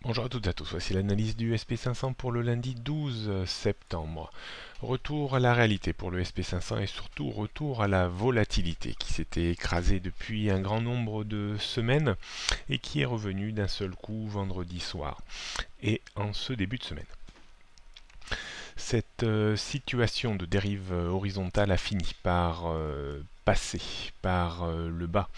Bonjour à toutes et à tous, voici l'analyse du SP500 pour le lundi 12 septembre. Retour à la réalité pour le SP500 et surtout retour à la volatilité qui s'était écrasée depuis un grand nombre de semaines et qui est revenue d'un seul coup vendredi soir et en ce début de semaine. Cette situation de dérive horizontale a fini par passer par le bas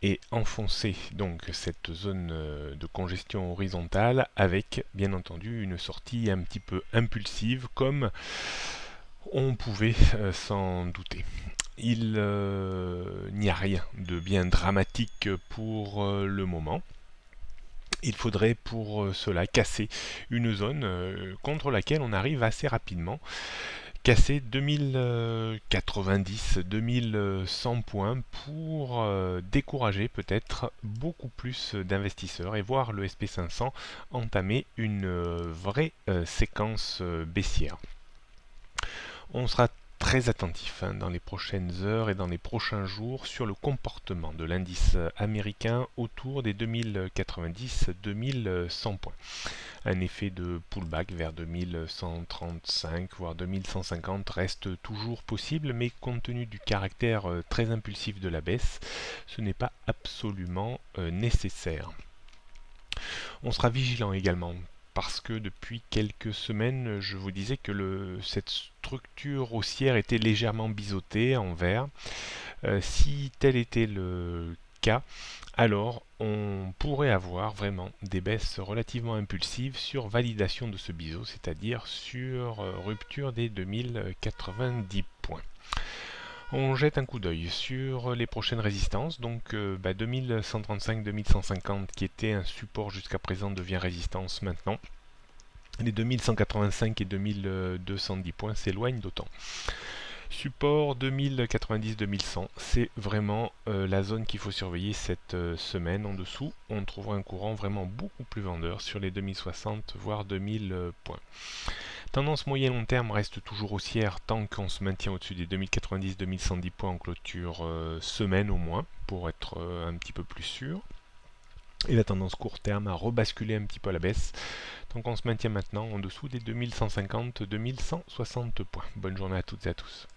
et enfoncer donc cette zone de congestion horizontale avec bien entendu une sortie un petit peu impulsive comme on pouvait s'en douter. Il n'y a rien de bien dramatique pour le moment. Il faudrait pour cela casser une zone contre laquelle on arrive assez rapidement. Casser 2090, 2100 points pour décourager peut-être beaucoup plus d'investisseurs et voir le SP500 entamer une vraie séquence baissière. On sera très attentif dans les prochaines heures et dans les prochains jours sur le comportement de l'indice américain autour des 2090-2100 points. Un effet de pullback vers 2135 voire 2150 reste toujours possible, mais compte tenu du caractère très impulsif de la baisse, ce n'est pas absolument nécessaire. On sera vigilant également parce que depuis quelques semaines, je vous disais que cette structure haussière était légèrement biseautée en vert. Si tel était le cas, alors on pourrait avoir vraiment des baisses relativement impulsives sur validation de ce biseau, c'est-à-dire sur rupture des 2090 points. On jette un coup d'œil sur les prochaines résistances, donc 2135-2150 qui était un support jusqu'à présent devient résistance maintenant. Les 2185 et 2210 points s'éloignent d'autant. Support 2090-2100, c'est vraiment la zone qu'il faut surveiller cette semaine. En dessous, on trouvera un courant vraiment beaucoup plus vendeur sur les 2060 voire 2000 points. Tendance moyen long terme reste toujours haussière tant qu'on se maintient au-dessus des 2090-2110 points en clôture semaine au moins, pour être un petit peu plus sûr. Et la tendance court terme a rebasculé un petit peu à la baisse, tant qu'on se maintient maintenant en dessous des 2150-2160 points. Bonne journée à toutes et à tous.